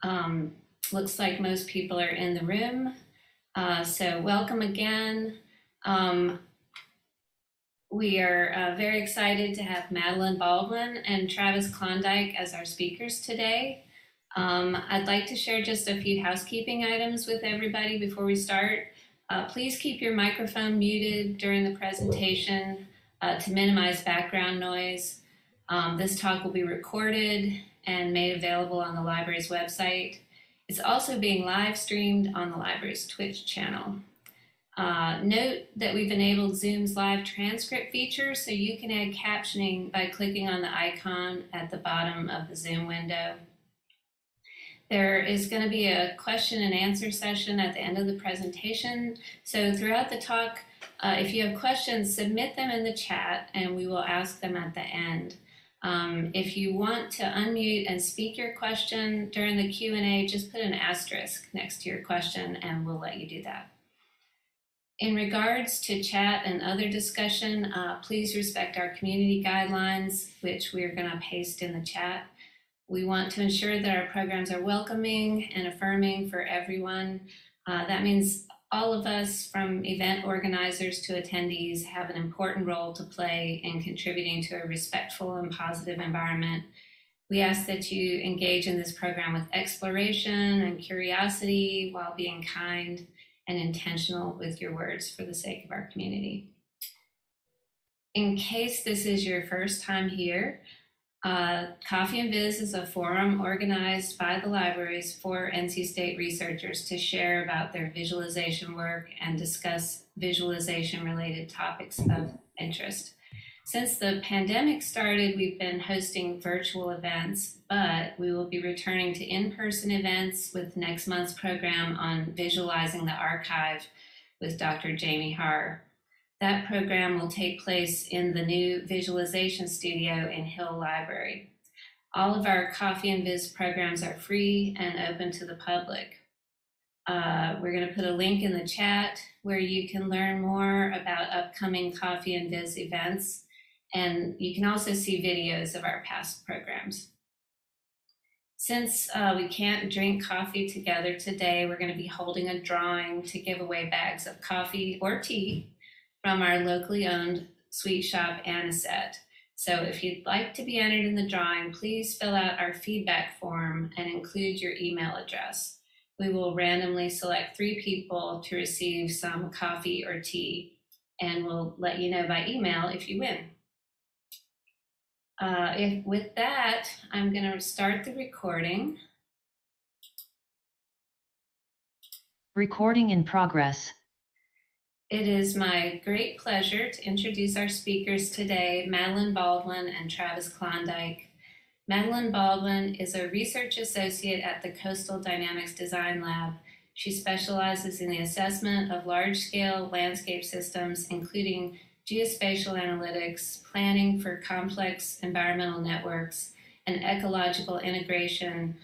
Looks like most people are in the room. So welcome again. We are very excited to have Madeline Baldwin and Travis Klondike as our speakers today. I'd like to share just a few housekeeping items with everybody before we start. Please keep your microphone muted during the presentation to minimize background noise. This talk will be recorded and made available on the library's website. It's also being live streamed on the library's Twitch channel. Note that we've enabled Zoom's live transcript feature, so you can add captioning by clicking on the icon at the bottom of the Zoom window. There is going to be a question and answer session at the end of the presentation. So throughout the talk, if you have questions, submit them in the chat and we will ask them at the end. If you want to unmute and speak your question during the Q&A, just put an asterisk next to your question and we'll let you do that. In regards to chat and other discussion, please respect our community guidelines, which we're going to paste in the chat. We want to ensure that our programs are welcoming and affirming for everyone. That means all of us, from event organizers to attendees, have an important role to play in contributing to a respectful and positive environment. We ask that you engage in this program with exploration and curiosity while being kind and intentional with your words for the sake of our community. In case this is your first time here, Coffee and Viz is a forum organized by the libraries for NC State researchers to share about their visualization work and discuss visualization-related topics of interest. Since the pandemic started, we've been hosting virtual events, but we will be returning to in-person events with next month's program on visualizing the archive with Dr. Jamie Haar. That program will take place in the new visualization studio in Hill Library. All of our Coffee and Viz programs are free and open to the public. We're going to put a link in the chat where you can learn more about upcoming Coffee and Viz events, and you can also see videos of our past programs. Since we can't drink coffee together today, we're going to be holding a drawing to give away bags of coffee or tea from our locally owned sweet shop, Anisette. So if you'd like to be entered in the drawing, please fill out our feedback form and include your email address. We will randomly select 3 people to receive some coffee or tea, and we'll let you know by email if you win. With that, I'm going to start the recording. Recording in progress. It is my great pleasure to introduce our speakers today, Madeline Baldwin and Travis Klondike. Madeline Baldwin is a research associate at the Coastal Dynamics Design Lab. She specializes in the assessment of large-scale landscape systems, including geospatial analytics, planning for complex environmental networks, and ecological integration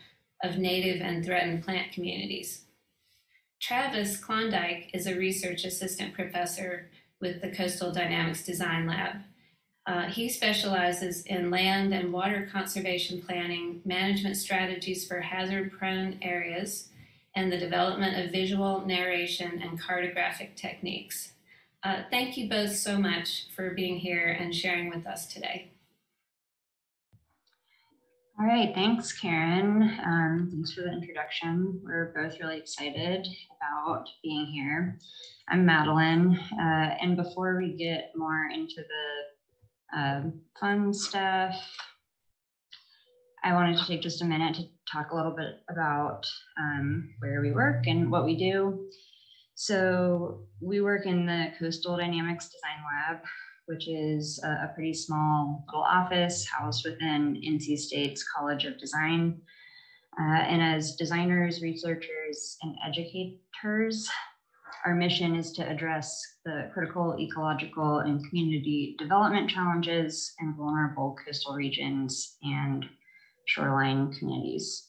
of native and threatened plant communities. Travis Klondike is a research assistant professor with the Coastal Dynamics Design Lab. He specializes in land and water conservation planning, management strategies for hazard-prone areas, and the development of visual narration and cartographic techniques. Thank you both so much for being here and sharing with us today. All right, thanks, Karen. Thanks for the introduction. We're both really excited about being here. I'm Madeline, and before we get more into the fun stuff, I wanted to take just a minute to talk a little bit about where we work and what we do. So we work in the Coastal Dynamics Design Lab, which is a pretty small little office housed within NC State's College of Design. And as designers, researchers, and educators, our mission is to address the critical ecological and community development challenges in vulnerable coastal regions and shoreline communities.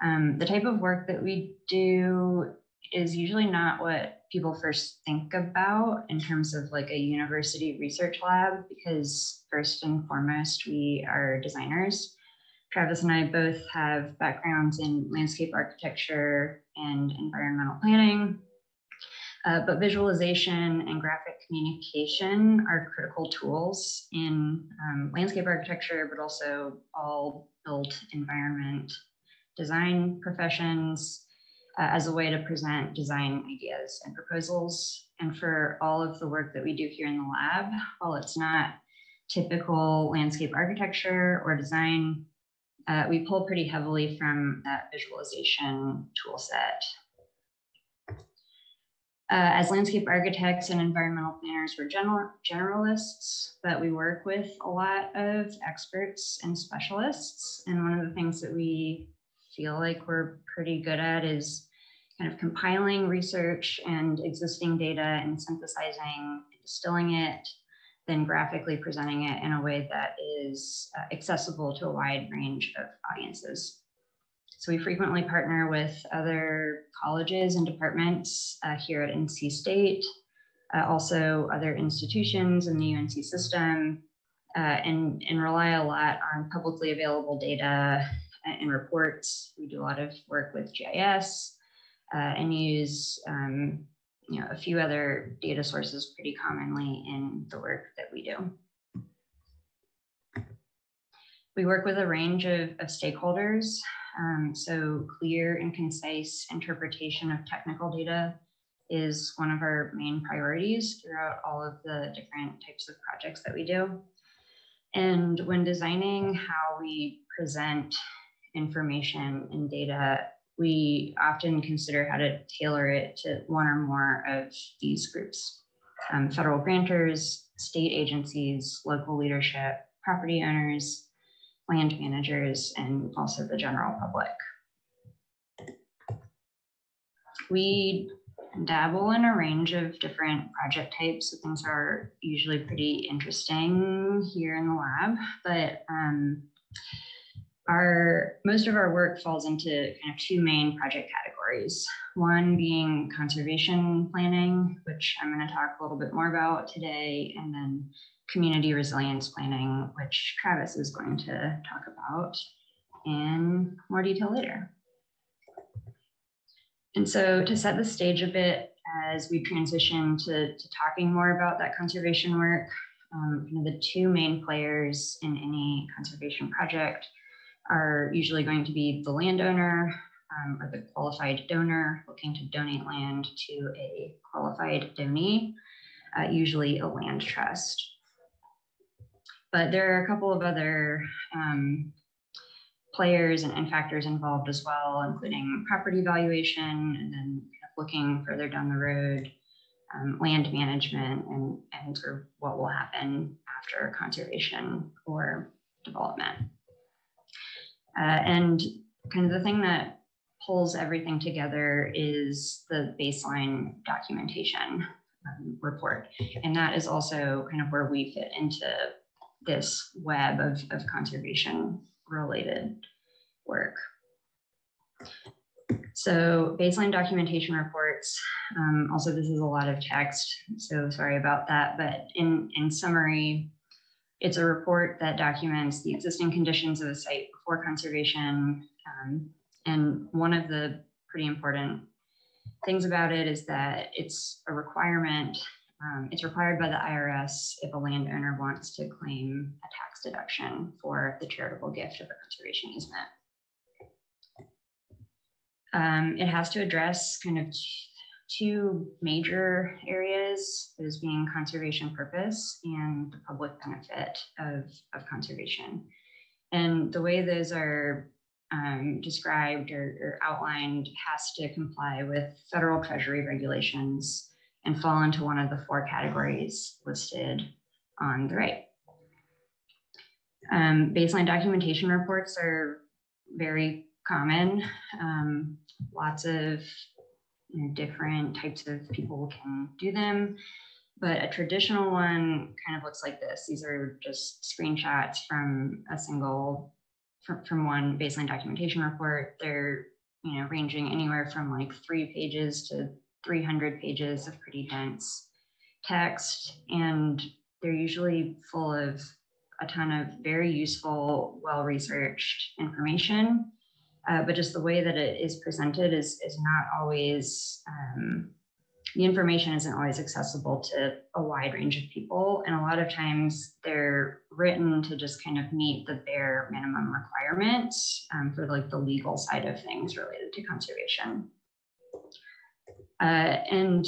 The type of work that we do is usually not what people first think about in terms of like a university research lab, because first and foremost, we are designers Travis and I both have backgrounds in landscape architecture and environmental planning, but visualization and graphic communication are critical tools in landscape architecture, but also all built environment design professions as a way to present design ideas and proposals. And for all of the work that we do here in the lab, while it's not typical landscape architecture or design, we pull pretty heavily from that visualization tool set. As landscape architects and environmental planners, we're generalists, but we work with a lot of experts and specialists. And one of the things that we feel like we're pretty good at is kind of compiling research and existing data and synthesizing, distilling it, then graphically presenting it in a way that is accessible to a wide range of audiences. So we frequently partner with other colleges and departments here at NC State, also other institutions in the UNC system, and rely a lot on publicly available data and reports. We do a lot of work with GIS and use a few other data sources pretty commonly in the work that we do. We work with a range of stakeholders, so clear and concise interpretation of technical data is one of our main priorities throughout all of the different types of projects that we do. And when designing how we present information and data, we often consider how to tailor it to one or more of these groups: federal grantors, state agencies, local leadership, property owners, land managers, and also the general public. We dabble in a range of different project types, so things are usually pretty interesting here in the lab, but most of our work falls into kind of two main project categories. One being conservation planning, which I'm going to talk a little bit more about today, and then community resilience planning, which Travis is going to talk about in more detail later. And so to set the stage a bit as we transition to talking more about that conservation work, the two main players in any conservation project are usually going to be the landowner or the qualified donor looking to donate land to a qualified donee, usually a land trust. But there are a couple of other players and factors involved as well, including property valuation, and then looking further down the road, land management, and sort of what will happen after conservation or development. And kind of the thing that pulls everything together is the baseline documentation report. And that is also kind of where we fit into this web of conservation related work. So baseline documentation reports, also this is a lot of text, so sorry about that, but in summary, it's a report that documents the existing conditions of the site before conservation. And one of the pretty important things about it is that it's a requirement. It's required by the IRS if a landowner wants to claim a tax deduction for the charitable gift of a conservation easement. It has to address kind of two major areas, those being conservation purpose and the public benefit of conservation. And the way those are described or outlined has to comply with federal treasury regulations and fall into one of the four categories listed on the right. Baseline documentation reports are very common. Lots of different types of people can do them, but a traditional one kind of looks like this. These are just screenshots from from one baseline documentation report. They're ranging anywhere from like 3 pages to 300 pages of pretty dense text, and they're usually full of a ton of very useful, well-researched information, but just the way that it is presented is not always, the information isn't always accessible to a wide range of people. And a lot of times they're written to just kind of meet the bare minimum requirements for like the legal side of things related to conservation. And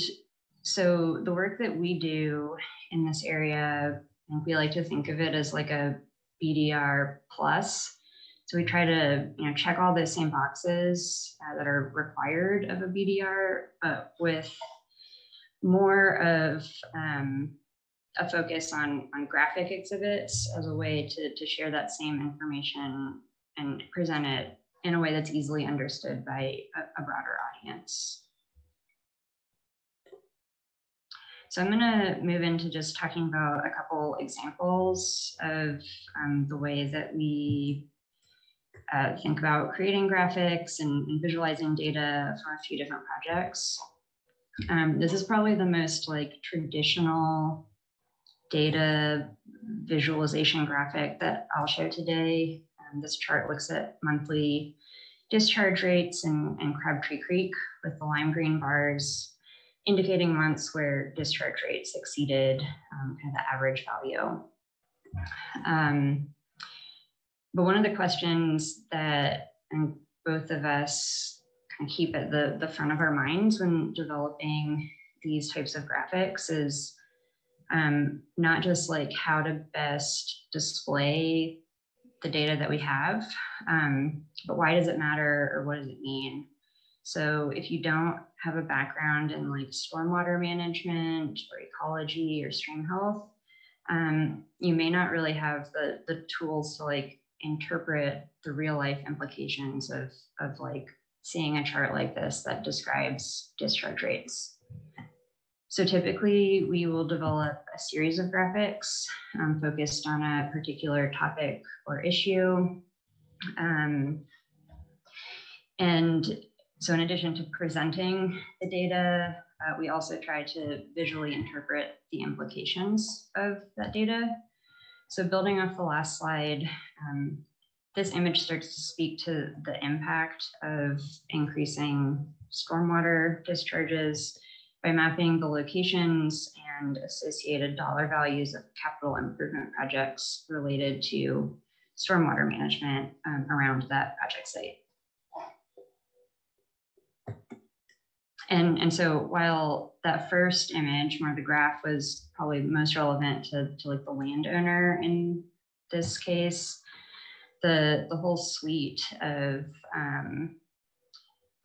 so the work that we do in this area, I think we like to think of it as like a BDR plus. So we try to, check all the same boxes that are required of a BDR, but with more of a focus on graphic exhibits as a way to share that same information and present it in a way that's easily understood by a broader audience. So I'm going to move into just talking about a couple examples of the way that we think about creating graphics and visualizing data for a few different projects. This is probably the most like traditional data visualization graphic that I'll show today. This chart looks at monthly discharge rates in Crabtree Creek with the lime green bars indicating months where discharge rates exceeded kind of the average value. But one of the questions that both of us kind of keep at the front of our minds when developing these types of graphics is not just like how to best display the data that we have, but why does it matter or what does it mean? So if you don't have a background in like stormwater management or ecology or stream health, you may not really have the tools to like interpret the real life implications of like seeing a chart like this that describes discharge rates. So typically we will develop a series of graphics focused on a particular topic or issue. And so in addition to presenting the data, we also try to visually interpret the implications of that data. So building off the last slide, this image starts to speak to the impact of increasing stormwater discharges by mapping the locations and associated dollar values of capital improvement projects related to stormwater management around that project site. And so while that first image, more of the graph, was probably most relevant to like the landowner in this case, the whole suite of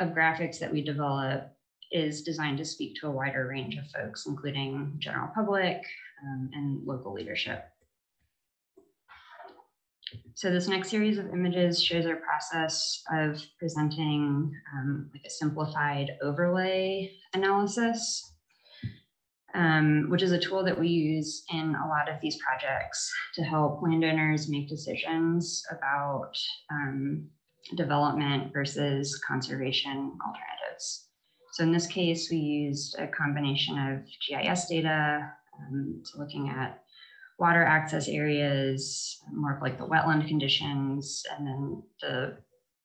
graphics that we develop is designed to speak to a wider range of folks, including general public and local leadership. So this next series of images shows our process of presenting like a simplified overlay analysis, which is a tool that we use in a lot of these projects to help landowners make decisions about development versus conservation alternatives. So in this case, we used a combination of GIS data, so looking at water access areas, more of like the wetland conditions, and then the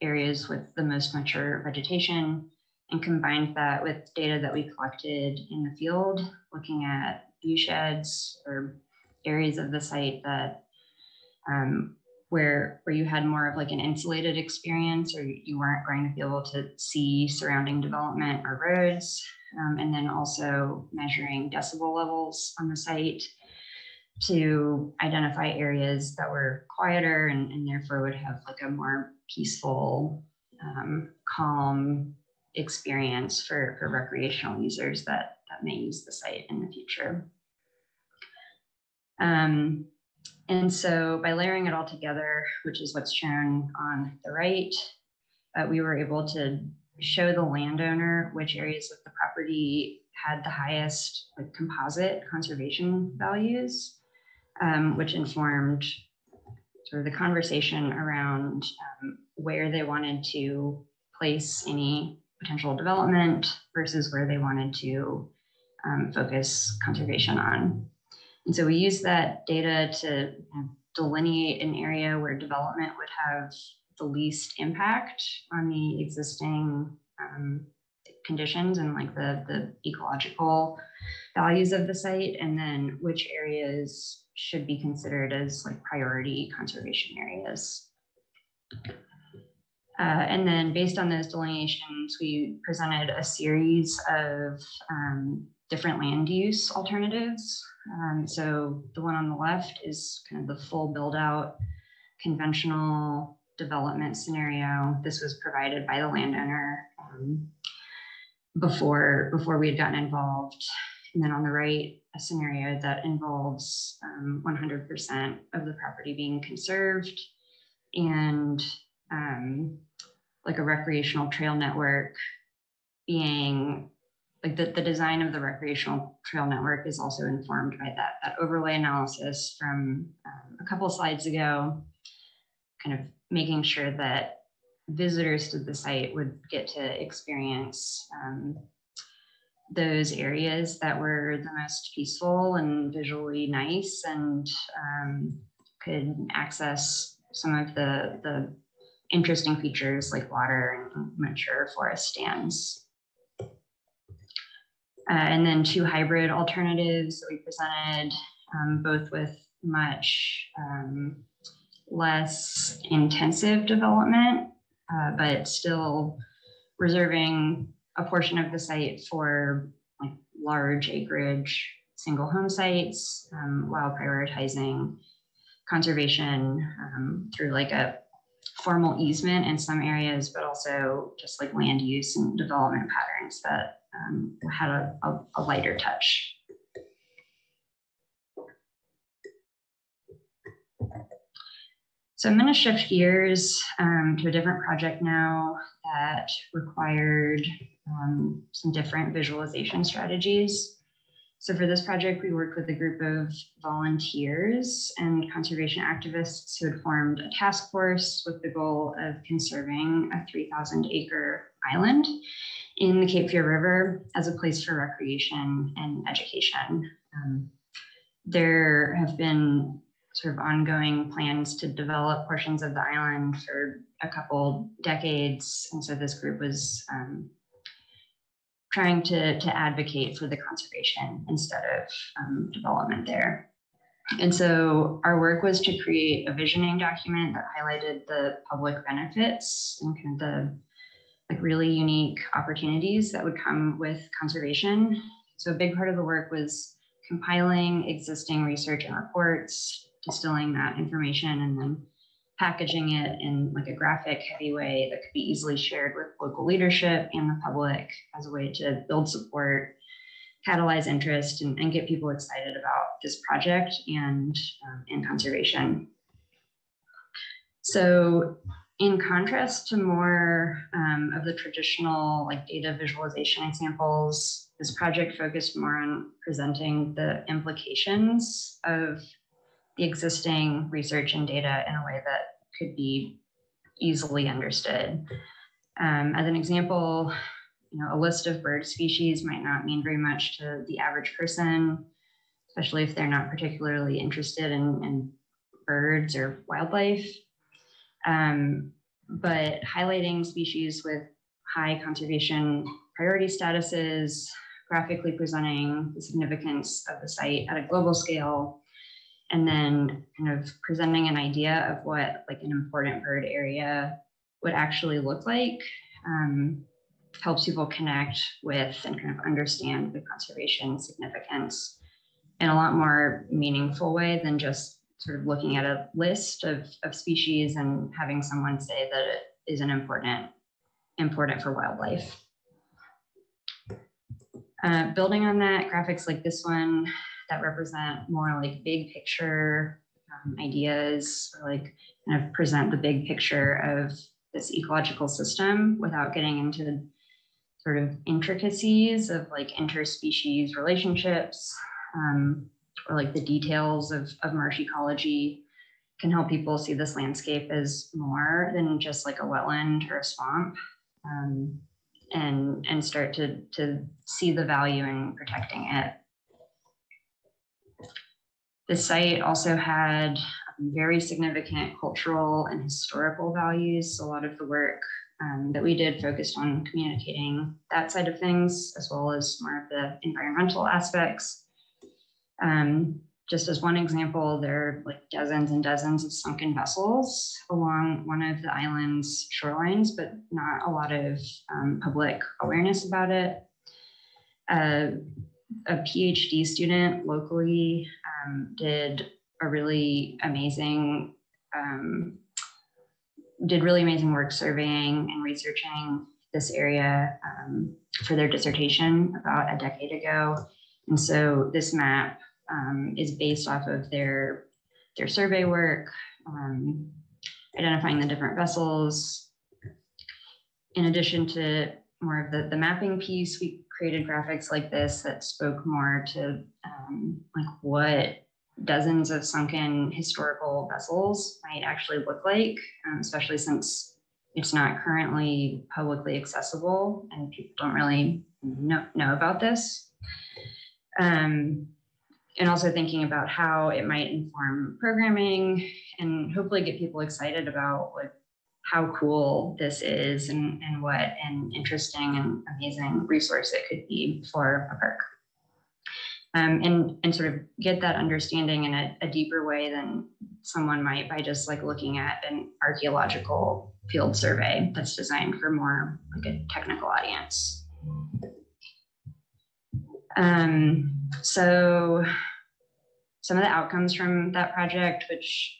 areas with the most mature vegetation, and combined that with data that we collected in the field, looking at view sheds or areas of the site that where you had more of like an insulated experience, or you weren't going to be able to see surrounding development or roads, and then also measuring decibel levels on the site to identify areas that were quieter and therefore would have like a more peaceful, calm experience for recreational users that may use the site in the future. And so by layering it all together, which is what's shown on the right, we were able to show the landowner which areas of the property had the highest like composite conservation values, which informed sort of the conversation around where they wanted to place any potential development versus where they wanted to focus conservation on. And so we use that data to delineate an area where development would have the least impact on the existing conditions and like the ecological values of the site, and then which areas should be considered as like priority conservation areas. And then based on those delineations, we presented a series of different land use alternatives. So the one on the left is kind of the full build out conventional development scenario. This was provided by the landowner before we had gotten involved. And then on the right, a scenario that involves 100% of the property being conserved and like a recreational trail network being, like the design of the recreational trail network is also informed by that overlay analysis from a couple of slides ago, kind of making sure that visitors to the site would get to experience those areas that were the most peaceful and visually nice, and could access some of the interesting features like water and mature forest stands. And then two hybrid alternatives that we presented, both with much less intensive development, but still reserving a portion of the site for like large acreage single home sites, while prioritizing conservation through like a formal easement in some areas, but also just like land use and development patterns that had a lighter touch. So I'm going to shift gears to a different project now that required some different visualization strategies. So for this project, we worked with a group of volunteers and conservation activists who had formed a task force with the goal of conserving a 3,000-acre island in the Cape Fear River as a place for recreation and education. There have been sort of ongoing plans to develop portions of the island for a couple decades. And so this group was trying to advocate for the conservation instead of development there. And so our work was to create a visioning document that highlighted the public benefits and kind of the like really unique opportunities that would come with conservation. So a big part of the work was compiling existing research and reports, distilling that information, and then packaging it in like a graphic heavy way that could be easily shared with local leadership and the public as a way to build support, catalyze interest, and get people excited about this project and conservation. So in contrast to more of the traditional like data visualization examples, this project focused more on presenting the implications of the existing research and data in a way that could be easily understood. As an example, a list of bird species might not mean very much to the average person, especially if they're not particularly interested in birds or wildlife. But highlighting species with high conservation priority statuses, graphically presenting the significance of the site at a global scale, and then kind of presenting an idea of what like an important bird area would actually look like, helps people connect with and kind of understand the conservation significance in a lot more meaningful way than just sort of looking at a list of species and having someone say that it isn't important for wildlife. Building on that, graphics like this one that represent more like big picture ideas, or like kind of present the big picture of this ecological system without getting into sort of intricacies of like interspecies relationships, or like the details of marsh ecology, can help people see this landscape as more than just like a wetland or a swamp, and start to see the value in protecting it. The site also had a very significant cultural and historical values. A lot of the work that we did focused on communicating that side of things, as well as more of the environmental aspects. Just as one example, there are like dozens and dozens of sunken vessels along one of the island's shorelines, but not a lot of public awareness about it. A PhD student locally did really amazing work surveying and researching this area for their dissertation about a decade ago. And so this map is based off of their survey work, identifying the different vessels. In addition to more of the mapping piece, we created graphics like this that spoke more to like what dozens of sunken historical vessels might actually look like, especially since it's not currently publicly accessible and people don't really know about this. And also thinking about how it might inform programming and hopefully get people excited about like how cool this is and what an interesting and amazing resource it could be for a park. And sort of get that understanding in a deeper way than someone might by just like looking at an archaeological field survey that's designed for more like a technical audience. So some of the outcomes from that project, which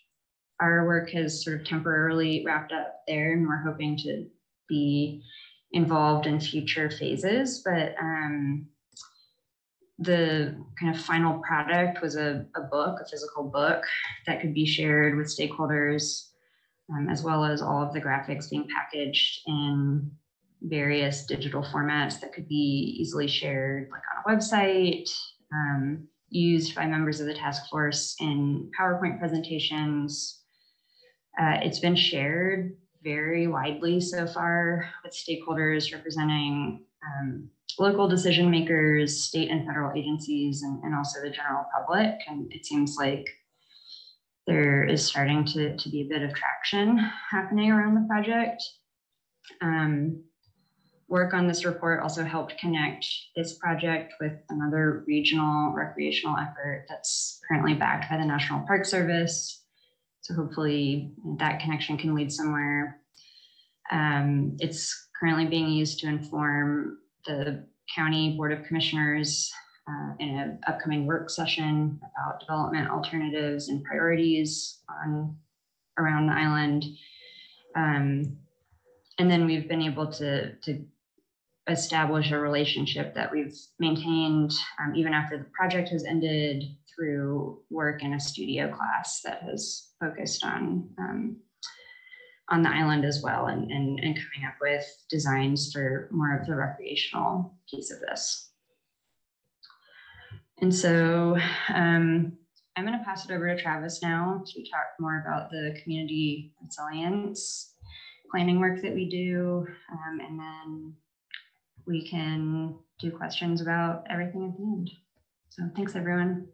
our work has sort of temporarily wrapped up there, and we're hoping to be involved in future phases, but the kind of final product was a physical book that could be shared with stakeholders, as well as all of the graphics being packaged in various digital formats that could be easily shared like on a website, used by members of the task force in PowerPoint presentations. It's been shared very widely so far with stakeholders representing local decision makers, state and federal agencies, and also the general public. And it seems like there is starting to be a bit of traction happening around the project. Work on this report also helped connect this project with another regional recreational effort that's currently backed by the National Park Service. So hopefully that connection can lead somewhere. It's currently being used to inform the County Board of Commissioners in an upcoming work session about development alternatives and priorities around the island. And then we've been able to establish a relationship that we've maintained even after the project has ended through work in a studio class that has focused on the island as well and coming up with designs for more of the recreational piece of this. And so I'm going to pass it over to Travis now to talk more about the community resilience planning work that we do, and then we can do questions about everything at the end. So thanks, everyone.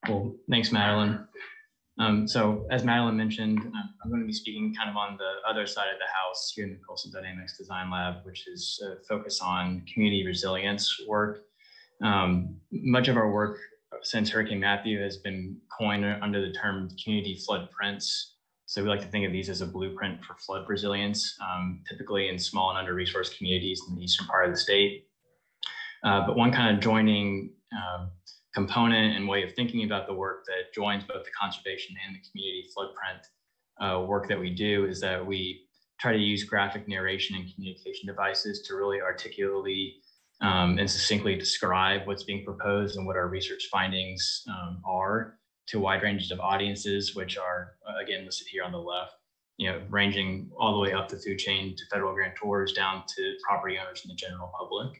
Well, thanks, Madeline. So as Madeline mentioned, I'm going to be speaking kind of on the other side of the house here in the Coastal Dynamics Design Lab, which is focused on community resilience work. Much of our work since Hurricane Matthew has been coined under the term community flood prints. So we like to think of these as a blueprint for flood resilience, typically in small and under-resourced communities in the eastern part of the state. But one kind of joining component and way of thinking about the work that joins both the conservation and the community floodprint work that we do is that we try to use graphic narration and communication devices to really articulately and succinctly describe what's being proposed and what our research findings are to wide ranges of audiences, which are, again, listed here on the left, ranging all the way up the food chain to federal grantors down to property owners and the general public.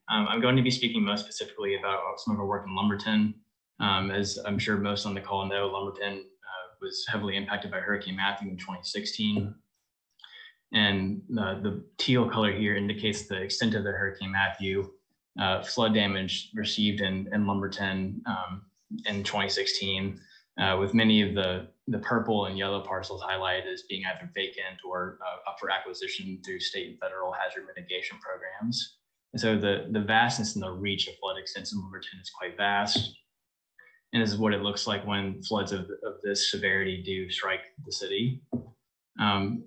I'm going to be speaking most specifically about some of our work in Lumberton. As I'm sure most on the call know, Lumberton was heavily impacted by Hurricane Matthew in 2016. And the teal color here indicates the extent of the Hurricane Matthew flood damage received in Lumberton in 2016, with many of the purple and yellow parcels highlighted as being either vacant or up for acquisition through state and federal hazard mitigation programs. And so the vastness and the reach of flood extents in Lumberton is quite vast. And this is what it looks like when floods of this severity do strike the city.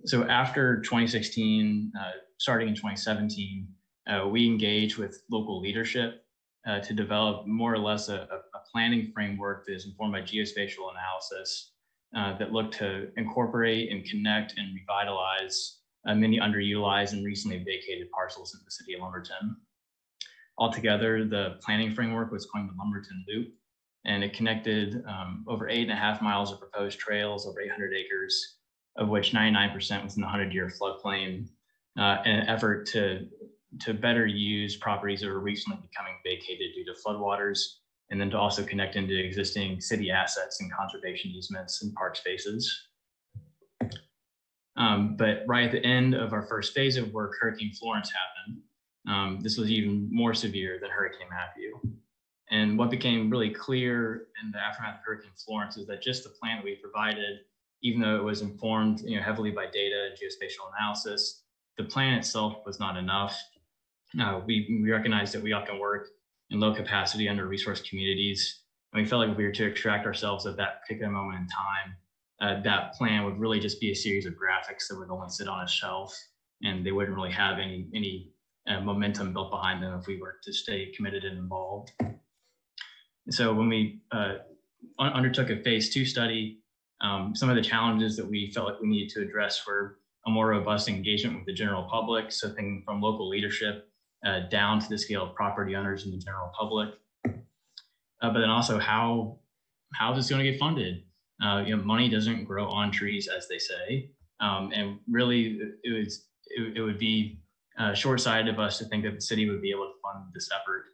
So after 2016, starting in 2017, we engaged with local leadership to develop more or less a planning framework that is informed by geospatial analysis that looked to incorporate and connect and revitalize many underutilized and recently vacated parcels in the city of Lumberton. Altogether, the planning framework was coined the Lumberton Loop, and it connected over 8.5 miles of proposed trails over 800 acres, of which 99% was in the 100-year floodplain, in an effort to better use properties that were recently becoming vacated due to floodwaters, and then to also connect into existing city assets and conservation easements and park spaces. But right at the end of our first phase of work, Hurricane Florence happened. This was even more severe than Hurricane Matthew. And what became really clear in the aftermath of Hurricane Florence is that just the plan that we provided, even though it was informed heavily by data and geospatial analysis, the plan itself was not enough. We recognized that we often work in low capacity under resource communities. And we felt like if we were to extract ourselves at that particular moment in time, that plan would really just be a series of graphics that would only sit on a shelf, and they wouldn't really have any momentum built behind them if we were to stay committed and involved. And so when we undertook a phase 2 study, some of the challenges that we felt like we needed to address were a more robust engagement with the general public, so thinking from local leadership down to the scale of property owners and the general public, but then also how is this going to get funded? Money doesn't grow on trees, as they say, and really it would be short-sighted of us to think that the city would be able to fund this effort.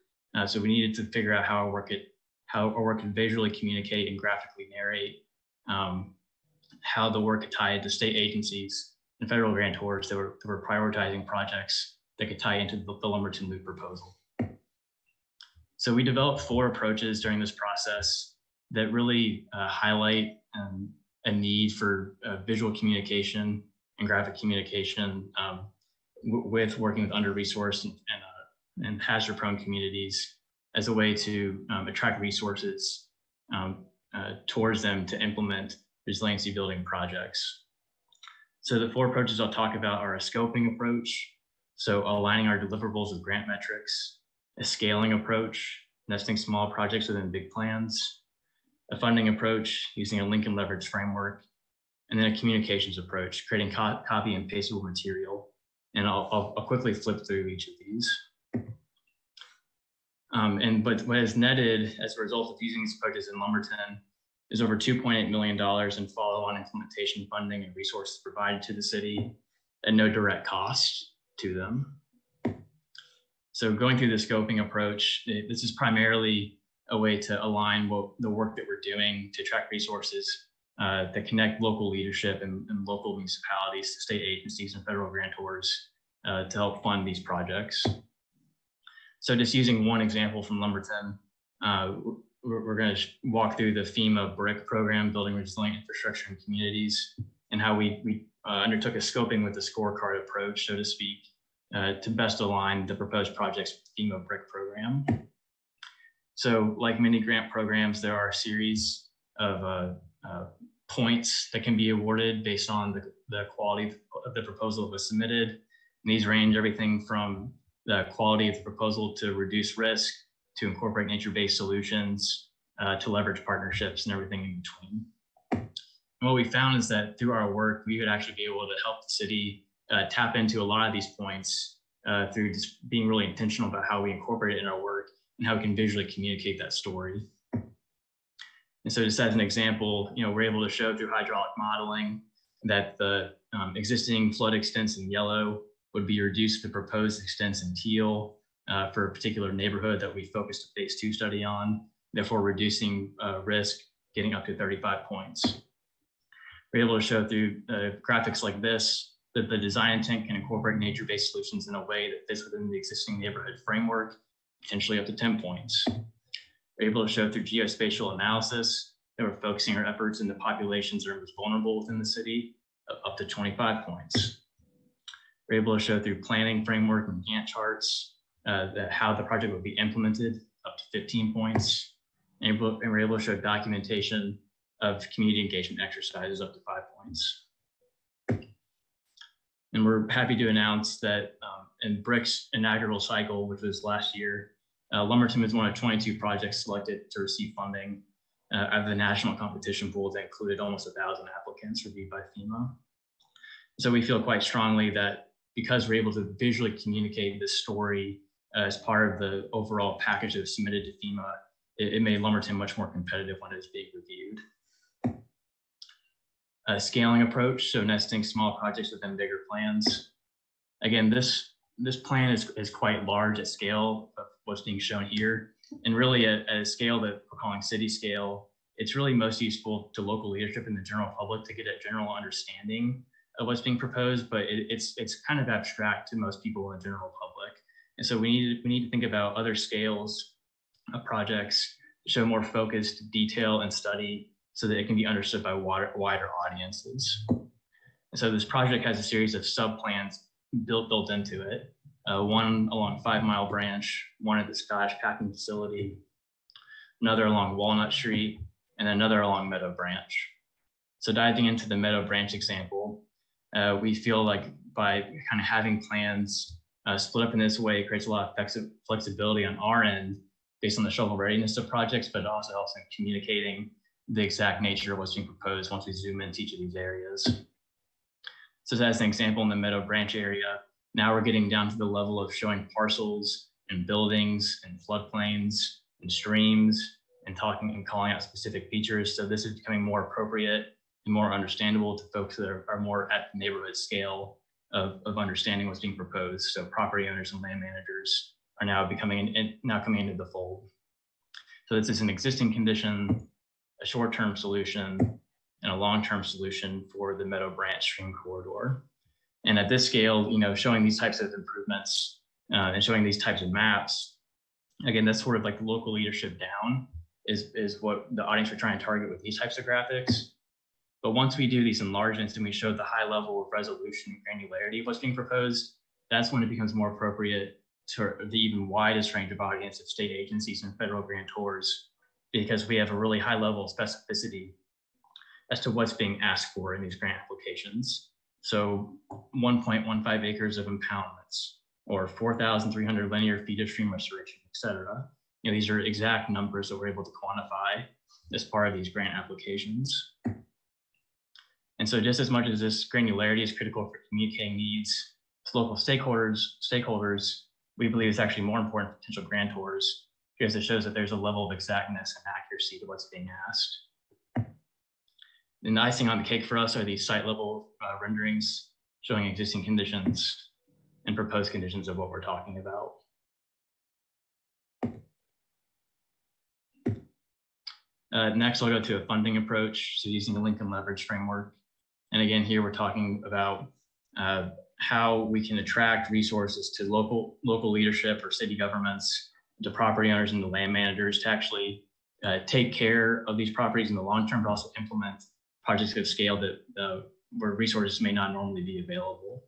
So we needed to figure out how our work could visually communicate and graphically narrate how the work could tie into state agencies and federal grantors that were prioritizing projects that could tie into the Lumberton Loop proposal. So we developed 4 approaches during this process that really highlight a need for visual communication and graphic communication with working with under-resourced and hazard-prone communities as a way to attract resources towards them to implement resiliency building projects. So the 4 approaches I'll talk about are a scoping approach, so aligning our deliverables with grant metrics, a scaling approach, nesting small projects within big plans, a funding approach using a link and leverage framework, and then a communications approach, creating copy and pastable material. And I'll quickly flip through each of these. But what is netted as a result of using these approaches in Lumberton is over $2.8 million in follow-on implementation funding and resources provided to the city at no direct cost to them. So going through the scoping approach, this is primarily a way to align the work that we're doing to attract resources that connect local leadership and local municipalities to state agencies and federal grantors to help fund these projects. So just using one example from Lumberton, we're going to walk through the FEMA BRIC program, Building Resilient Infrastructure in Communities, and how we undertook a scoping with a scorecard approach, so to speak, to best align the proposed projects with the FEMA BRIC program. So like many grant programs, there are a series of points that can be awarded based on the quality of the proposal that was submitted. And these range everything from the quality of the proposal to reduce risk, to incorporate nature-based solutions, to leverage partnerships and everything in between. And what we found is that through our work, we would actually be able to help the city tap into a lot of these points through just being really intentional about how we incorporate it in our work and how we can visually communicate that story. And so just as an example, we're able to show through hydraulic modeling that the existing flood extents in yellow would be reduced to proposed extents in teal for a particular neighborhood that we focused a phase 2 study on, therefore reducing risk, getting up to 35 points. We're able to show through graphics like this that the design intent can incorporate nature-based solutions in a way that fits within the existing neighborhood framework, potentially up to 10 points. We're able to show through geospatial analysis that we're focusing our efforts in the populations that are most vulnerable within the city, up to 25 points. We're able to show through planning framework and Gantt charts that how the project would be implemented, up to 15 points. And we're able to show documentation of community engagement exercises, up to 5 points. And we're happy to announce that in BRIC's inaugural cycle, which was last year, Lumberton was one of 22 projects selected to receive funding out of the national competition pool that included almost 1,000 applicants reviewed by FEMA. So we feel quite strongly that because we're able to visually communicate this story as part of the overall package that was submitted to FEMA, it made Lumberton much more competitive when it was being reviewed. A scaling approach, so nesting small projects within bigger plans. Again, this plan is quite large at scale of what's being shown here. And really at a scale that we're calling city scale, it's really most useful to local leadership and the general public to get a general understanding of what's being proposed, but it's kind of abstract to most people in the general public. And so we need to think about other scales of projects, show more focused detail and study so that it can be understood by wider audiences. And so this project has a series of sub-plans built into it. One along 5 Mile Branch, one at the Scottish Packing Facility, another along Walnut Street, and another along Meadow Branch. So diving into the Meadow Branch example, we feel like by kind of having plans split up in this way, it creates a lot of flexibility on our end based on the shovel readiness of projects, but it also helps in communicating the exact nature of what's being proposed once we zoom into each of these areas. So as an example, in the Meadow Branch area, now we're getting down to the level of showing parcels and buildings and floodplains and streams and talking and calling out specific features. So this is becoming more appropriate and more understandable to folks that are more at the neighborhood scale of understanding what's being proposed. So property owners and land managers are now coming into the fold. So this is an existing condition, a short-term solution, and a long-term solution for the Meadow Branch stream corridor. And at this scale, showing these types of improvements and showing these types of maps, again, that's sort of like the local leadership down is what the audience we're trying to target with these types of graphics. But once we do these enlargements and we show the high level of resolution and granularity of what's being proposed, that's when it becomes more appropriate to the even widest range of audience of state agencies and federal grantors, because we have a really high level of specificity as to what's being asked for in these grant applications. So 1.15 acres of impoundments, or 4,300 linear feet of stream restoration, et cetera. These are exact numbers that we're able to quantify as part of these grant applications. And so just as much as this granularity is critical for communicating needs to local stakeholders, we believe it's actually more important for potential grantors because it shows that there's a level of exactness and accuracy to what's being asked. And the icing on the cake for us are these site level renderings showing existing conditions and proposed conditions of what we're talking about. Next, I'll go to a funding approach, so using the Lincoln leverage framework. And again, here we're talking about how we can attract resources to local leadership or city governments, to property owners and the land managers to actually take care of these properties in the long term, but also implement projects of scale that where resources may not normally be available.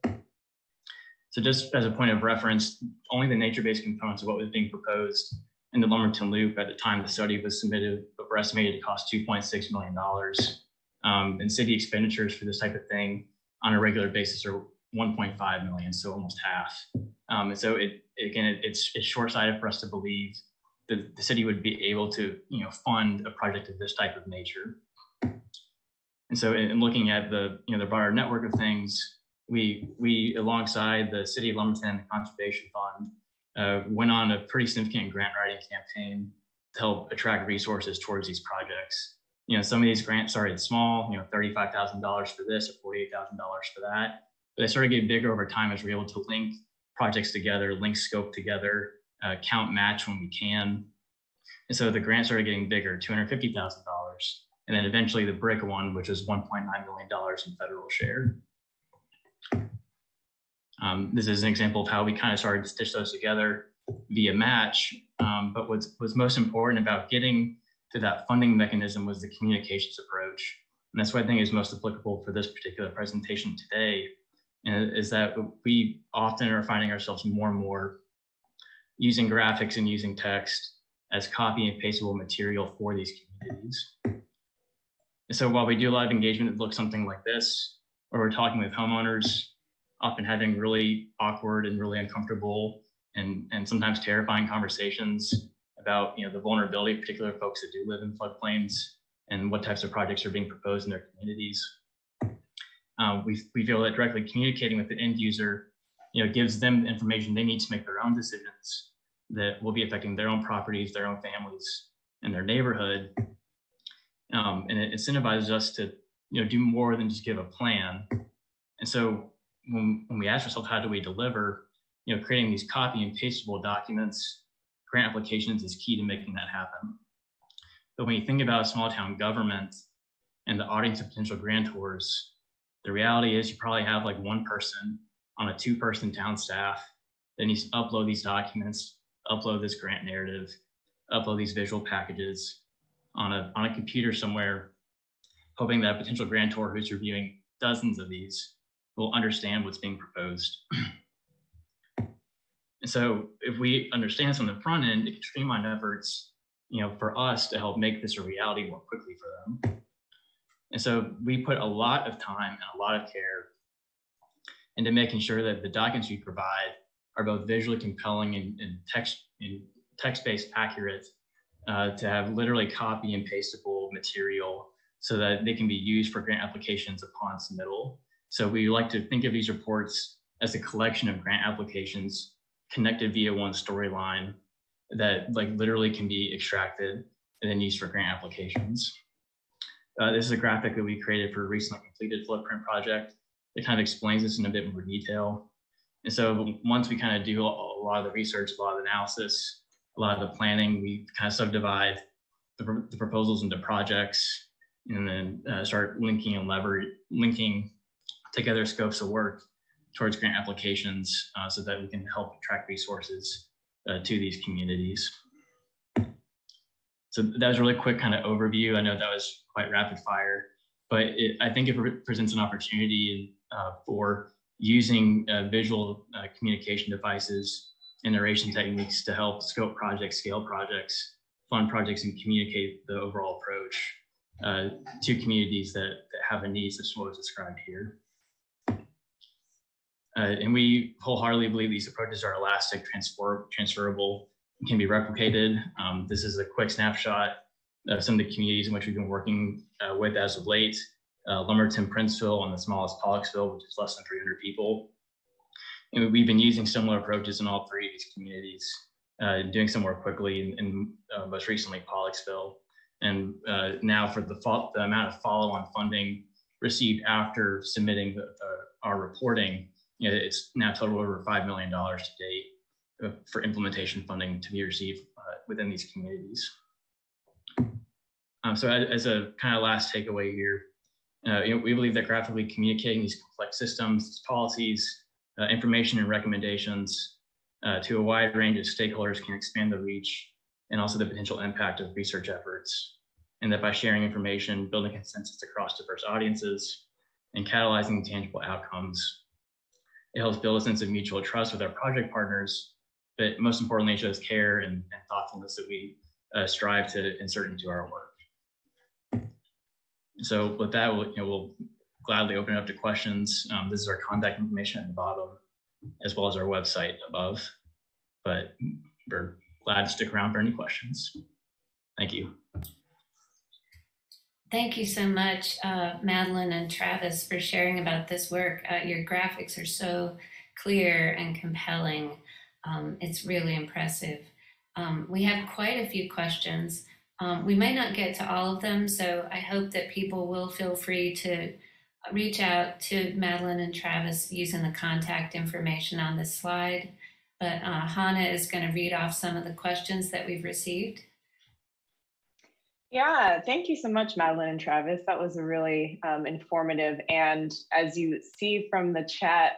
So just as a point of reference, only the nature-based components of what was being proposed in the Lumberton Loop at the time the study was submitted were estimated to cost $2.6 million. And city expenditures for this type of thing on a regular basis are 1.5 million, so almost half. And so it's short-sighted for us to believe that the city would be able to fund a project of this type of nature. And so in looking at the broader network of things, we alongside the City of Lumberton and the Conservation Fund went on a pretty significant grant writing campaign to help attract resources towards these projects. Some of these grants started small, $35,000 for this or $48,000 for that, but they started getting bigger over time as we're able to link projects together, link scope together, count match when we can. And so the grants started getting bigger, $250,000. And then eventually the BRIC one, which is $1.9 million in federal share. This is an example of how we kind of started to stitch those together. via match. But what's most important about getting to that funding mechanism was the communications approach. And that's what I think is most applicable for this particular presentation today, is that we often are finding ourselves more and more using graphics and using text as copy and pastable material for these communities. And so while we do a lot of engagement that looks something like this, or we're talking with homeowners, often having really awkward and really uncomfortable and sometimes terrifying conversations about the vulnerability of particular folks that do live in floodplains and what types of projects are being proposed in their communities. We feel that directly communicating with the end user gives them the information they need to make their own decisions that will be affecting their own properties, their own families, and their neighborhood. And it incentivizes us to do more than just give a plan. And so when we ask ourselves, how do we deliver, creating these copy and pastable documents, grant applications is key to making that happen. But when you think about a small town government and the audience of potential grantors, the reality is you probably have like one person on a 2-person town staff that needs to upload these documents, upload this grant narrative, upload these visual packages on a computer somewhere, hoping that a potential grantor who's reviewing dozens of these will understand what's being proposed. And so if we understand this on the front end, it can streamline efforts, for us to help make this a reality more quickly for them. And so we put a lot of time and a lot of care into making sure that the documents we provide are both visually compelling and text-based accurate, to have literally copy and pastable material so that they can be used for grant applications upon submittal. So we like to think of these reports as a collection of grant applications connected via one storyline that literally can be extracted and then used for grant applications. This is a graphic that we created for a recently completed footprint project. It kind of explains this in a bit more detail. And so once we kind of do a lot of the research, a lot of the analysis, a lot of the planning, we kind of subdivide the proposals into projects and then start linking together scopes of work towards grant applications so that we can help attract resources to these communities. So that was a really quick kind of overview. I know that was quite rapid fire, but I think it presents an opportunity for using visual communication devices and narration techniques to help scope projects, scale projects, fund projects, and communicate the overall approach to communities that have a need such as what was described here. And we wholeheartedly believe these approaches are elastic, transferable, and can be replicated. This is a quick snapshot of some of the communities in which we've been working with as of late. Lumberton, Princeville, and the smallest Pollocksville, which is less than 300 people. And we've been using similar approaches in all 3 of these communities, doing some more quickly, and most recently Pollocksville. And now for the amount of follow-on funding received after submitting our reporting, it's now total over $5 million to date for implementation funding to be received within these communities. So as a kind of last takeaway here, we believe that graphically communicating these complex systems, policies, information and recommendations to a wide range of stakeholders can expand the reach and also the potential impact of research efforts. And that by sharing information, building consensus across diverse audiences, and catalyzing tangible outcomes, it helps build a sense of mutual trust with our project partners, but most importantly, it shows care and thoughtfulness that we strive to insert into our work. So with that, we'll gladly open it up to questions. This is our contact information at the bottom, as well as our website above, but we're glad to stick around for any questions. Thank you. Thank you so much, Madeline and Travis, for sharing about this work. Your graphics are so clear and compelling. It's really impressive. We have quite a few questions. We may not get to all of them, so I hope that people will feel free to reach out to Madeline and Travis using the contact information on this slide. But Hannah is going to read off some of the questions that we've received. Yeah, thank you so much, Madeline and Travis. That was a really informative, and as you see from the chat,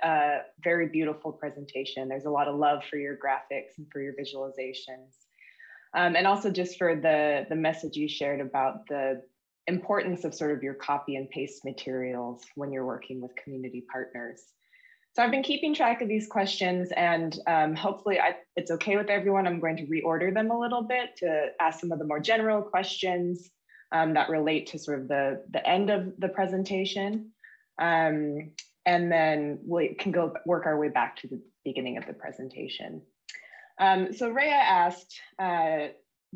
very beautiful presentation. There's a lot of love for your graphics and for your visualizations. And also just for the message you shared about the importance of sort of your copy and paste materials when you're working with community partners. So I've been keeping track of these questions, and hopefully it's okay with everyone. I'm going to reorder them a little bit to ask some of the more general questions that relate to sort of the end of the presentation. And then we can go work our way back to the beginning of the presentation. So Rhea asked,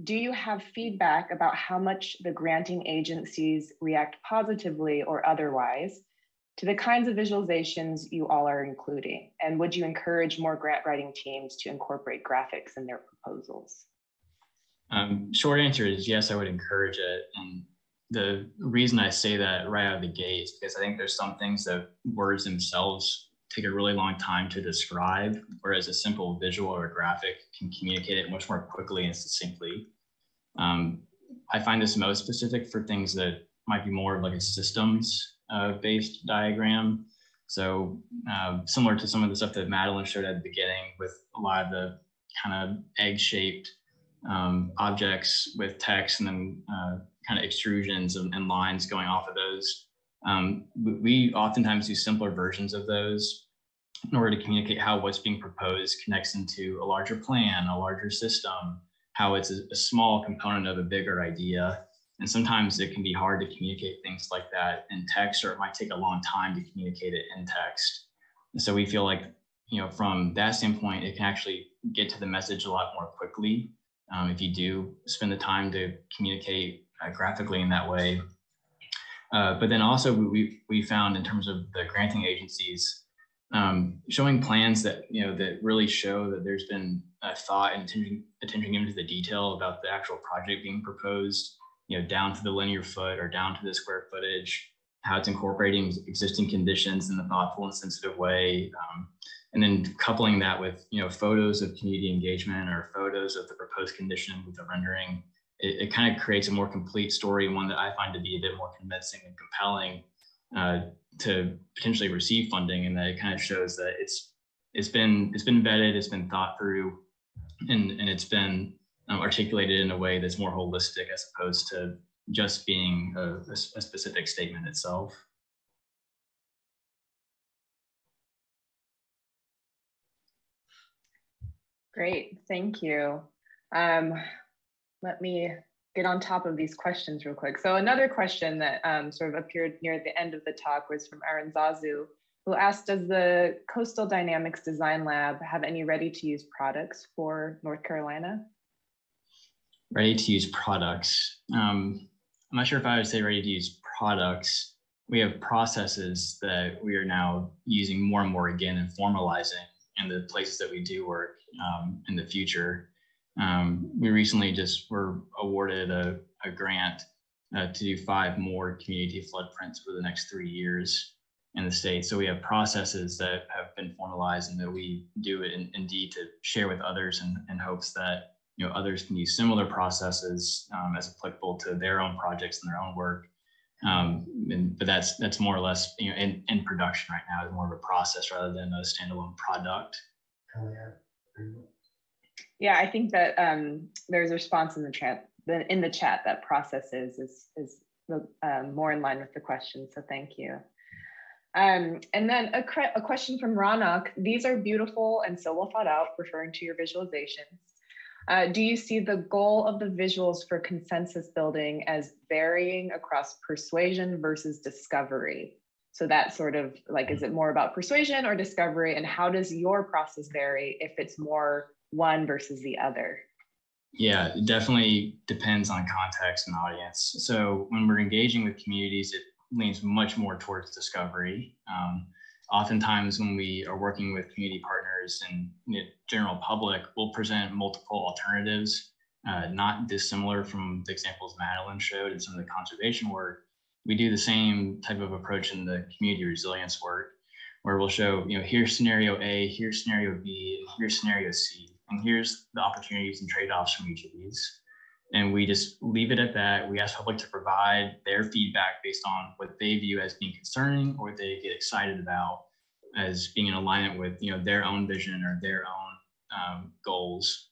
do you have feedback about how much the granting agencies react positively or otherwise to the kinds of visualizations you all are including? And would you encourage more grant writing teams to incorporate graphics in their proposals? Short answer is yes, I would encourage it. And the reason I say that right out of the gate is because I think there's some things that words themselves take a really long time to describe, whereas a simple visual or graphic can communicate it much more quickly and succinctly. I find this most specific for things that might be more of like a systems based diagram. So similar to some of the stuff that Madeline showed at the beginning with a lot of the kind of egg-shaped objects with text and then kind of extrusions and lines going off of those. We oftentimes do simpler versions of those in order to communicate how what's being proposed connects into a larger plan, a larger system, how it's a small component of a bigger idea. And sometimes it can be hard to communicate things like that in text, or it might take a long time to communicate it in text. And so we feel like, you know, from that standpoint, it can actually get to the message a lot more quickly if you do spend the time to communicate graphically in that way. But then also we found in terms of the granting agencies, showing plans that, you know, that really show that there's been a thought and attention given to the detail about the actual project being proposed, you know, down to the linear foot or down to the square footage, how it's incorporating existing conditions in a thoughtful and sensitive way. And then coupling that with, you know, photos of community engagement or photos of the proposed condition with the rendering, it kind of creates a more complete story, one that I find to be a bit more convincing and compelling to potentially receive funding, and that it kind of shows that it's been vetted, it's been thought through, and it's been articulated in a way that's more holistic as opposed to just being a specific statement itself. Great, thank you. Let me get on top of these questions real quick. So another question that sort of appeared near the end of the talk was from Aaron Zazu, who asked, does the Coastal Dynamics Design Lab have any ready-to-use products for North Carolina? Ready-to-use products. I'm not sure if I would say ready-to-use products. We have processes that we are now using more and more again and formalizing in the places that we do work in the future. We recently just were awarded a grant to do 5 more community floodprints for the next 3 years in the state. So we have processes that have been formalized and that we do it indeed to share with others in hopes that, you know, others can use similar processes as applicable to their own projects and their own work. But that's more or less, you know, in production right now is more of a process rather than a standalone product. Yeah, I think that there's a response in the chat that processes is more in line with the question. So thank you. And then a question from Ronak. These are beautiful and so well thought out, referring to your visualizations. Do you see the goal of the visuals for consensus building as varying across persuasion versus discovery? So that sort of like, is it more about persuasion or discovery? And how does your process vary if it's more one versus the other? Yeah, it definitely depends on context and audience. So when we're engaging with communities, it leans much more towards discovery. Oftentimes when we are working with community partners and the general public, we'll present multiple alternatives, not dissimilar from the examples Madeline showed in some of the conservation work. We do the same type of approach in the community resilience work, where we'll show, you know, here's scenario A, here's scenario B, and here's scenario C, and here's the opportunities and trade-offs from each of these. And we just leave it at that. We ask public to provide their feedback based on what they view as being concerning or what they get excited about as being in alignment with, their own vision or their own goals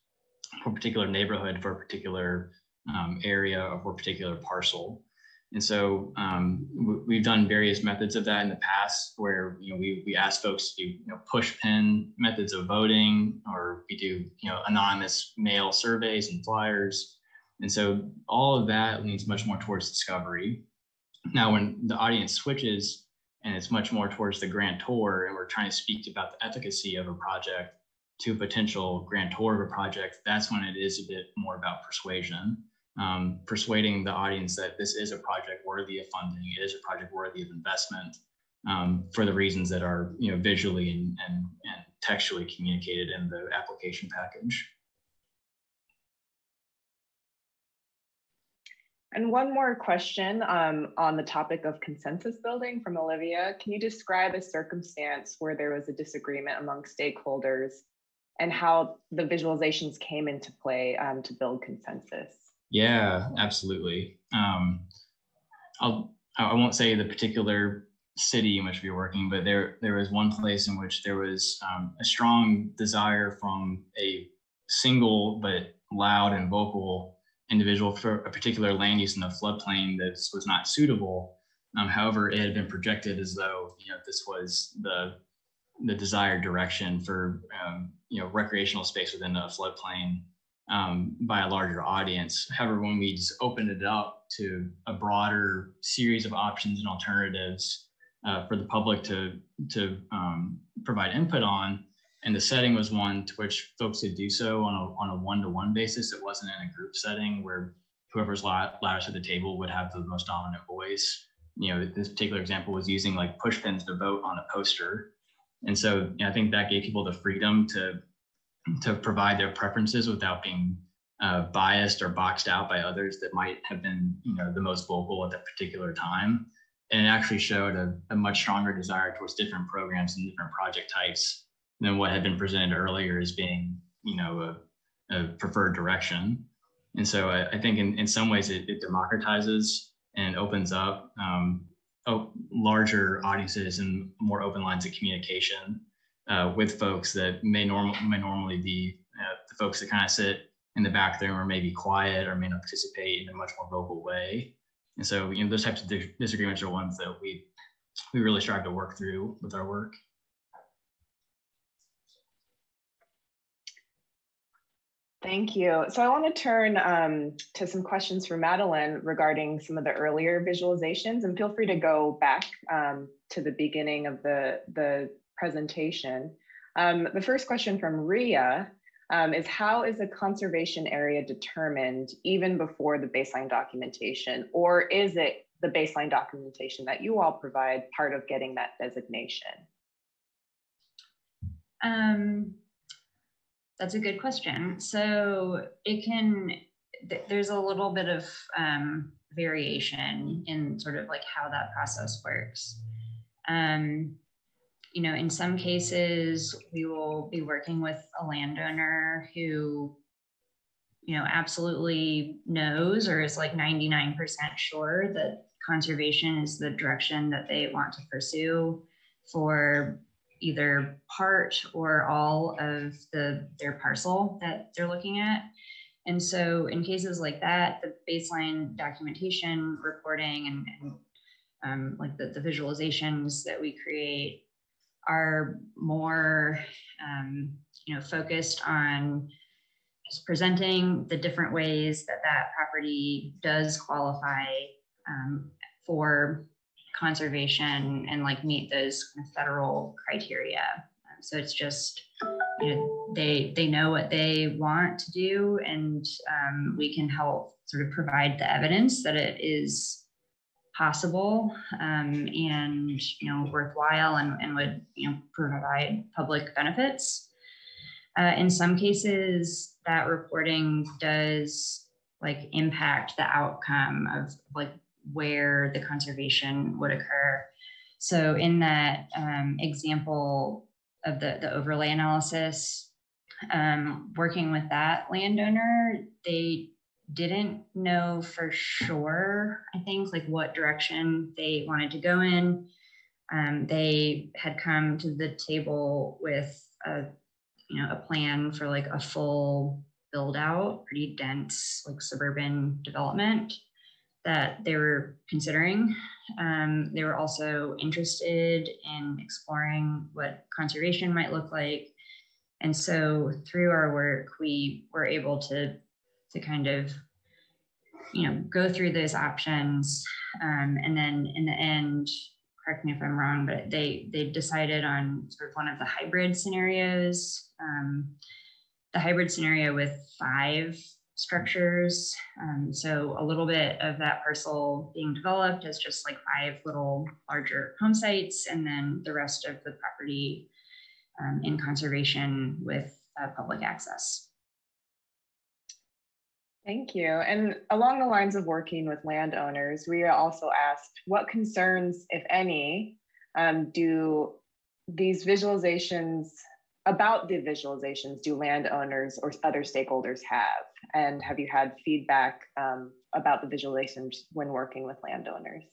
for a particular neighborhood, for a particular area, or for a particular parcel. And so we've done various methods of that in the past, where we ask folks to do push pin methods of voting, or we do anonymous mail surveys and flyers. And so all of that leans much more towards discovery. Now, when the audience switches and it's much more towards the grantor, and we're trying to speak about the efficacy of a project to a potential grantor of a project, that's when it is a bit more about persuasion. Persuading the audience that this is a project worthy of funding, it is a project worthy of investment, for the reasons that are visually and textually communicated in the application package. And one more question on the topic of consensus building from Olivia. Can you describe a circumstance where there was a disagreement among stakeholders and how the visualizations came into play to build consensus? Yeah, absolutely. I won't say the particular city in which we were working, but there was one place in which there was a strong desire from a single but loud and vocal individual for a particular land use in the floodplain that was not suitable. However, it had been projected as though this was the desired direction for recreational space within a floodplain by a larger audience. However, when we just opened it up to a broader series of options and alternatives for the public to provide input on, and the setting was one to which folks could do so on a one-to-one basis. It wasn't in a group setting where whoever's loudest at the table would have the most dominant voice. This particular example was using like push pins to vote on a poster. And so I think that gave people the freedom to provide their preferences without being biased or boxed out by others that might have been the most vocal at that particular time. And it actually showed a much stronger desire towards different programs and different project types than what had been presented earlier as being, a preferred direction. And so I think in some ways it democratizes and opens up larger audiences and more open lines of communication with folks that may normally be the folks that kind of sit in the back there or may be quiet or may not participate in a much more vocal way. And so those types of disagreements are ones that we really strive to work through with our work. Thank you. So I want to turn to some questions for Madeline regarding some of the earlier visualizations, and feel free to go back to the beginning of the presentation. The first question from Ria is, how is a conservation area determined even before the baseline documentation, or is it the baseline documentation that you all provide part of getting that designation? That's a good question. So there's a little bit of variation in sort of like how that process works. In some cases, we will be working with a landowner who, absolutely knows or is like 99% sure that conservation is the direction that they want to pursue for either part or all of their parcel that they're looking at. And so in cases like that, the baseline documentation reporting and like the visualizations that we create are more focused on just presenting the different ways that property does qualify for conservation and like meet those kind of federal criteria. So it's just, they know what they want to do, and we can help sort of provide the evidence that it is possible and worthwhile and would provide public benefits. In some cases, that reporting does like impact the outcome of like where the conservation would occur. So in that example of the overlay analysis, working with that landowner, they didn't know for sure, I think, like what direction they wanted to go in. They had come to the table with a plan for like a full build out, pretty dense, like suburban development that they were considering. They were also interested in exploring what conservation might look like. And so through our work, we were able to kind of, go through those options. And then in the end, correct me if I'm wrong, but they decided on sort of one of the hybrid scenarios, the hybrid scenario with 5 structures. So a little bit of that parcel being developed as just like 5 little larger home sites, and then the rest of the property in conservation with public access. Thank you. And along the lines of working with landowners, we also asked what concerns, if any, do these visualizations do landowners or other stakeholders have? And have you had feedback about the visualizations when working with landowners?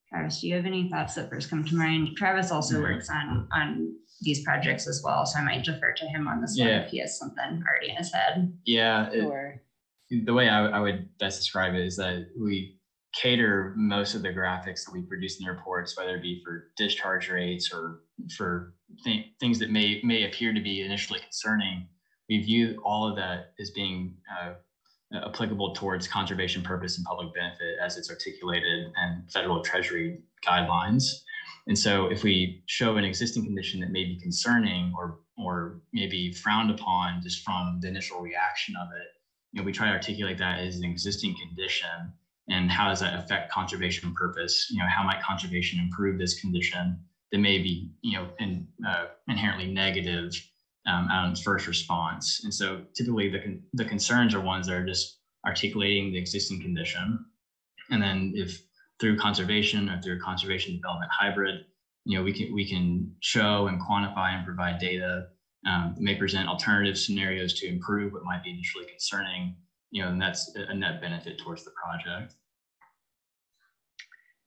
Travis, do you have any thoughts that first come to mind? Travis also works on these projects as well, so I might defer to him on this one if he has something already in his head. Yeah, sure. The way I would best describe it is that we cater most of the graphics that we produce in the reports, whether it be for discharge rates or for things that may appear to be initially concerning. We view all of that as being applicable towards conservation purpose and public benefit as it's articulated in federal treasury guidelines. And so if we show an existing condition that may be concerning or maybe frowned upon just from the initial reaction of it, we try to articulate that as an existing condition and how does that affect conservation purpose? How might conservation improve this condition that may be, inherently negative on first response. And so typically the concerns are ones that are just articulating the existing condition. And then if through conservation or through conservation development hybrid, we can show and quantify and provide data, may present alternative scenarios to improve what might be initially concerning, and that's a net benefit towards the project.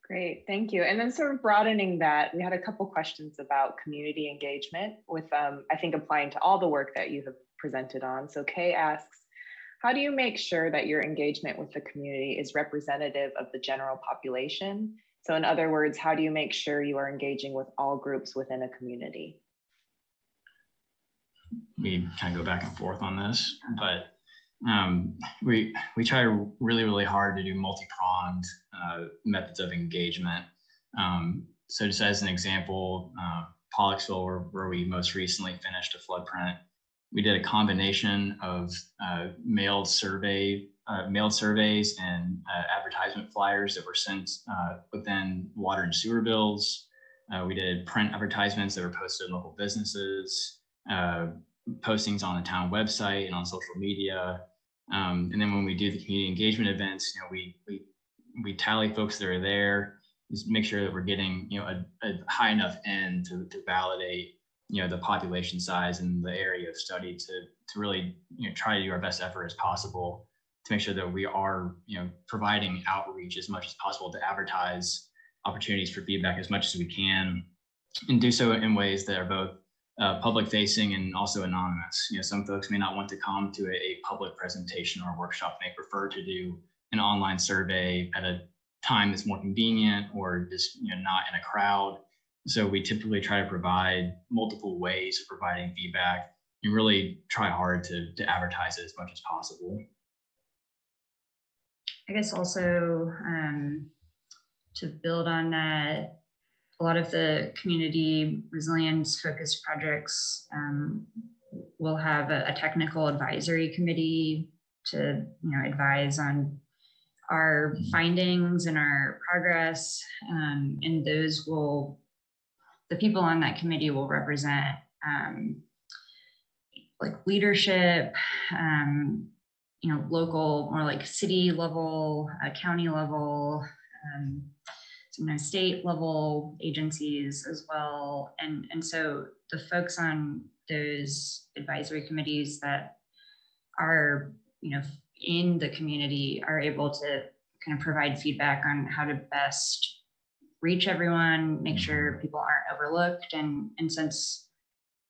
Great, thank you. And then sort of broadening that, we had a couple questions about community engagement with, I think, applying to all the work that you have presented on. So Kay asks, how do you make sure that your engagement with the community is representative of the general population? So in other words, how do you make sure you are engaging with all groups within a community? We kind of go back and forth on this, but we try really hard to do multi-pronged methods of engagement. So just as an example, Pollocksville, where we most recently finished a flood print, we did a combination of mailed surveys and advertisement flyers that were sent within water and sewer bills. We did print advertisements that were posted in local businesses, postings on the town website and on social media. And then when we do the community engagement events, we tally folks that are there, just make sure that we're getting a high enough end to validate the population size and the area of study to really try to do our best effort as possible to make sure that we are providing outreach as much as possible to advertise opportunities for feedback as much as we can, and do so in ways that are both public facing and also anonymous. Some folks may not want to come to a public presentation or workshop, may prefer to do an online survey at a time that's more convenient or just not in a crowd. So we typically try to provide multiple ways of providing feedback and really try hard to advertise it as much as possible. I guess also to build on that, a lot of the community resilience focused projects will have a technical advisory committee to advise on our findings and our progress, and the people on that committee will represent like leadership, local, more like city level, county level. state level agencies as well. And so the folks on those advisory committees that are, in the community are able to kind of provide feedback on how to best reach everyone, make sure people aren't overlooked. And since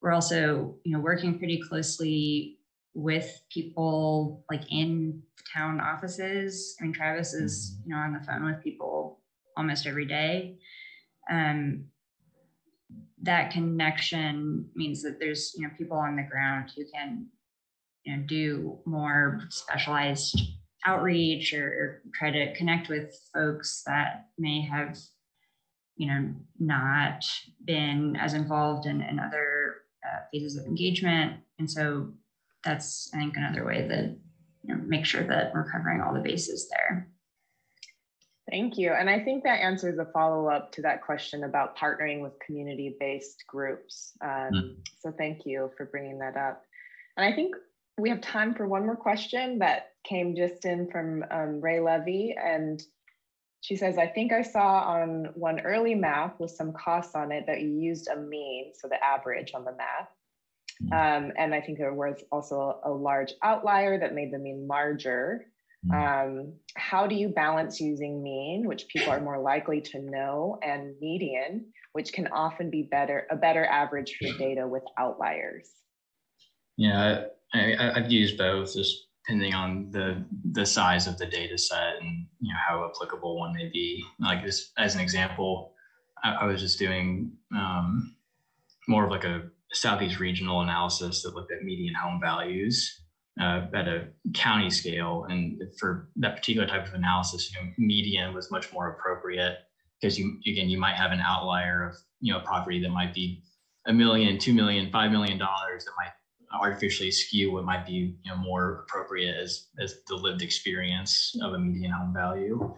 we're also, working pretty closely with people like in town offices. I mean, Travis is, on the phone with people almost every day. That connection means that there's, people on the ground who can, do more specialized outreach or try to connect with folks that may have, not been as involved in other phases of engagement. And so that's, I think, another way that, make sure that we're covering all the bases there. Thank you. And I think that answers a follow-up to that question about partnering with community-based groups. So thank you for bringing that up. And I think we have time for one more question that came just in from Ray Levy. And she says, I think I saw on one early map with some costs on it that you used a mean, so the average on the map. And I think there was also a large outlier that made the mean larger. How do you balance using mean, which people are more likely to know, and median, which can often be a better average for data with outliers? Yeah, I've used both, just depending on the size of the data set and how applicable one may be. Like this, as an example, I was just doing more of like a Southeast regional analysis that looked at median home values at a county scale. And for that particular type of analysis, median was much more appropriate because you might have an outlier of, a property that might be $1 million, $2 million, $5 million that might artificially skew what might be, more appropriate as the lived experience of a median home value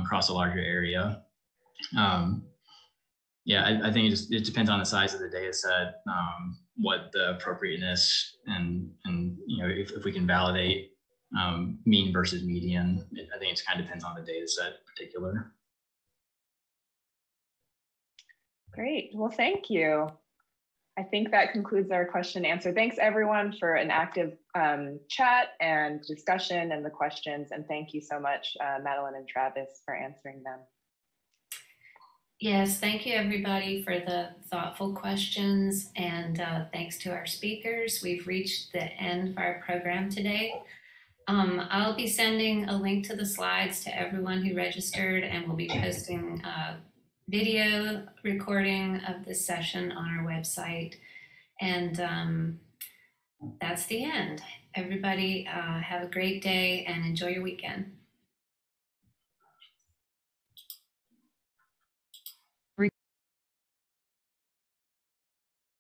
across a larger area. Yeah, I think it depends on the size of the data set, what the appropriateness and if we can validate mean versus median. I think it kind of depends on the data set in particular. Great. Well, thank you. I think that concludes our question and answer. Thanks everyone for an active chat and discussion and the questions. And thank you so much, Madeline and Travis, for answering them. Yes, thank you everybody for the thoughtful questions, and thanks to our speakers. We've reached the end of our program today. I'll be sending a link to the slides to everyone who registered, and we'll be posting a video recording of this session on our website. And that's the end. Everybody have a great day and enjoy your weekend.